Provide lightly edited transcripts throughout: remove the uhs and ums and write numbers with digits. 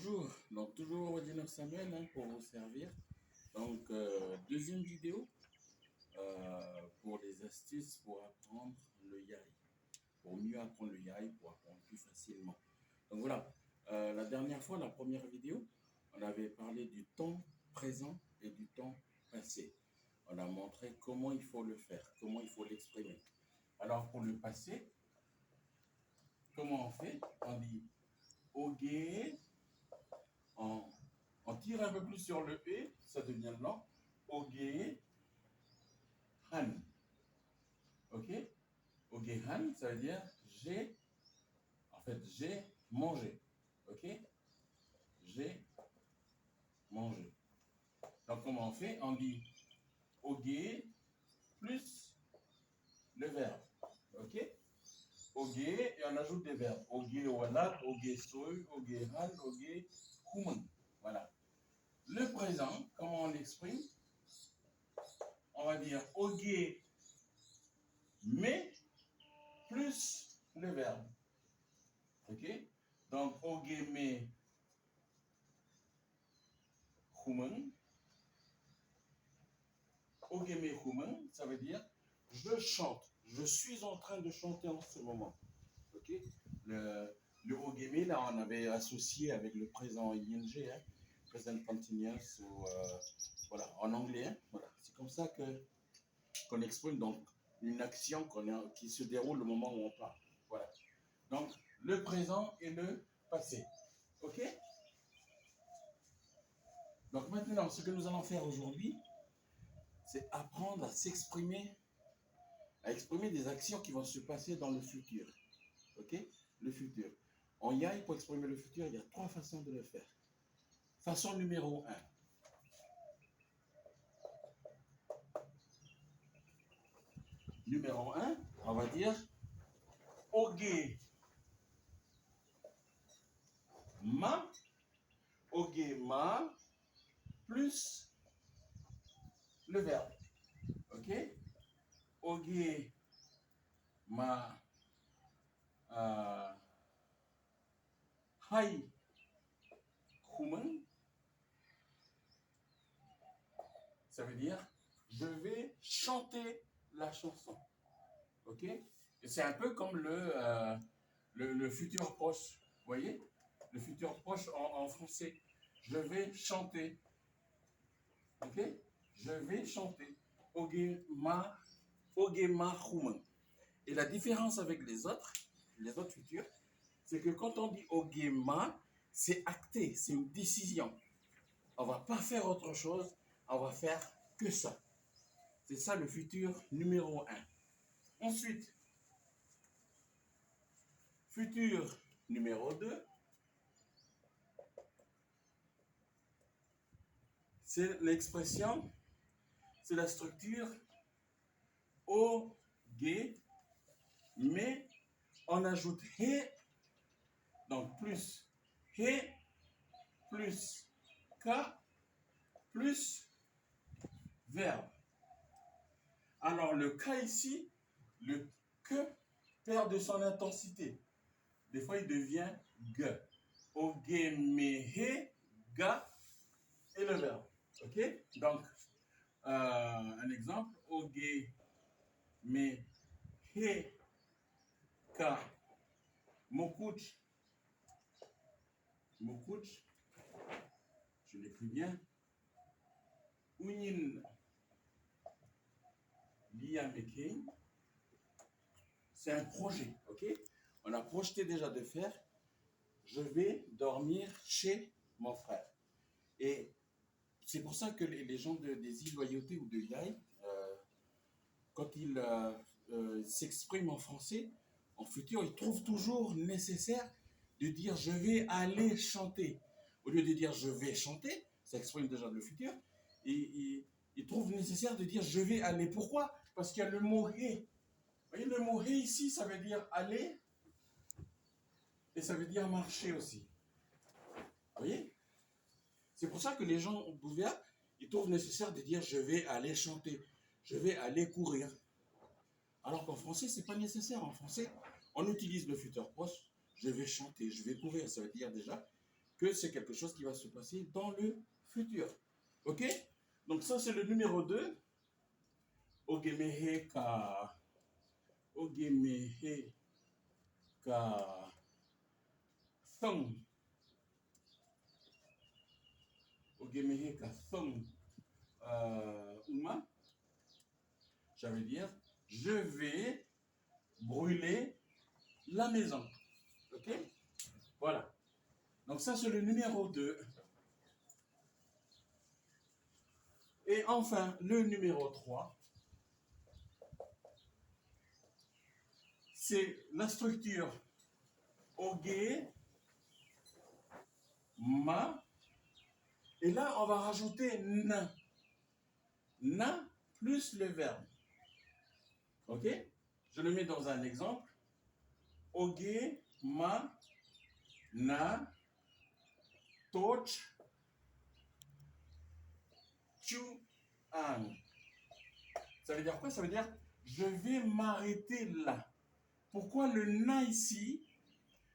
Bonjour, donc toujours Ordinaire Samuel pour vous servir. Donc, deuxième vidéo pour les astuces pour apprendre le yai. Pour mieux apprendre le yai, pour apprendre plus facilement. Donc voilà, la dernière fois, la première vidéo, on avait parlé du temps présent et du temps passé. On a montré comment il faut le faire, comment il faut l'exprimer. Alors pour le passé, comment on fait? On dit oge. On tire un peu plus sur le E, ça devient lent. Oge han. Ok? Oge han, ça veut dire j'ai mangé. Ok? J'ai mangé. Donc comment on fait? On dit oge plus le verbe. Ok? Oge et on ajoute des verbes. Oge walak, oge soy, oge han, oge human. Voilà. Le présent, comment on l'exprime? On va dire oge mais plus le verbe. Ok? Donc, ogeme human. Ogeme human, ça veut dire je chante. Je suis en train de chanter en ce moment. Ok? Le ogeme, là, on avait associé avec le présent ing, hein, present continuous, ou voilà, en anglais. Hein, voilà. C'est comme ça qu'on exprime donc une action qui se déroule au moment où on parle. Voilà. Donc, le présent et le passé. Ok? Donc maintenant, ce que nous allons faire aujourd'hui, c'est apprendre à s'exprimer, à exprimer des actions qui vont se passer dans le futur. Ok? Le futur. En yai, pour exprimer le futur, il y a 3 façons de le faire. Façon numéro 1. Numéro 1, on va dire oge ma plus le verbe. Ok? Oge ma hai human. Ça veut dire je vais chanter la chanson. Ok? C'est un peu comme le futur proche. Vous voyez? Le futur proche en français. Je vais chanter. Ok? Je vais chanter. Ogema human. Et la différence avec les autres futurs, c'est que quand on dit ogema, c'est acté, c'est une décision. On ne va pas faire autre chose, on va faire que ça. C'est ça le futur numéro 1. Ensuite, futur numéro 2, c'est l'expression, c'est la structure o, g, mais on ajoute he, donc plus he, plus ka, plus verbe. Alors le ka ici, le que perd de son intensité. Des fois il devient g. Oge, me, he, ga, et le verbe. Ok? Donc, un exemple, oge, me, he, ka, mokuch, je l'écris bien, unin, liameke, c'est un projet, ok? On a projeté déjà de faire, je vais dormir chez mon frère. Et c'est pour ça que les gens des îles Loyauté ou de Yai, quand ils s'expriment en français, en futur, ils trouvent toujours nécessaire de dire je vais aller chanter. Au lieu de dire je vais chanter, ça exprime déjà le futur, et ils trouvent nécessaire de dire je vais aller. Pourquoi? Parce qu'il y a le mot he. Vous voyez, le mot he ici, ça veut dire aller, et ça veut dire marcher aussi. Vous voyez? C'est pour ça que les gens au Bouviat, ils trouvent nécessaire de dire je vais aller chanter, je vais aller courir. Alors qu'en français, ce n'est pas nécessaire. En français, on utilise le futur proche. Je vais chanter, je vais courir. Ça veut dire déjà que c'est quelque chose qui va se passer dans le futur. Ok? Donc ça, c'est le numéro 2. Ogemeheka. Ogemeheka. Thong. Ogemeheka thong. Uma. Ça veut dire, je vais brûler la maison. Ok? Voilà. Donc ça, c'est le numéro 2. Et enfin, le numéro 3, c'est la structure Oge, Ma. Et là, on va rajouter Na. Na plus le verbe. Ok? Je le mets dans un exemple. Oge, Ma, Na, Toch, Chu, An. Ça veut dire quoi? Ça veut dire je vais m'arrêter là. Pourquoi le na ici?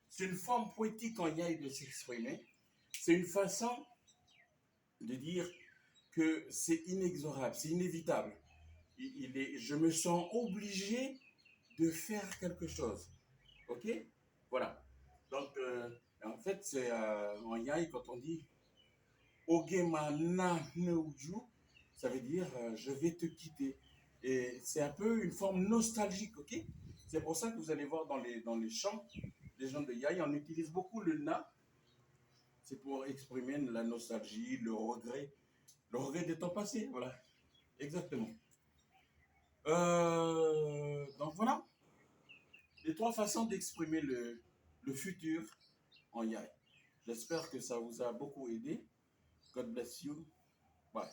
C'est une forme poétique en yai de s'exprimer. C'est une façon de dire que c'est inexorable, c'est inévitable. Je me sens obligé de faire quelque chose. Ok? Voilà. Donc, en fait, c'est en yai, quand on dit Ogema na neuju, ça veut dire je vais te quitter. Et c'est un peu une forme nostalgique, ok? C'est pour ça que vous allez voir dans les chants, les gens de Yai, on utilise beaucoup le na. C'est pour exprimer la nostalgie, le regret des temps passés, voilà. Exactement. Donc voilà, les 3 façons d'exprimer le futur en Yai. J'espère que ça vous a beaucoup aidé. God bless you. Bye.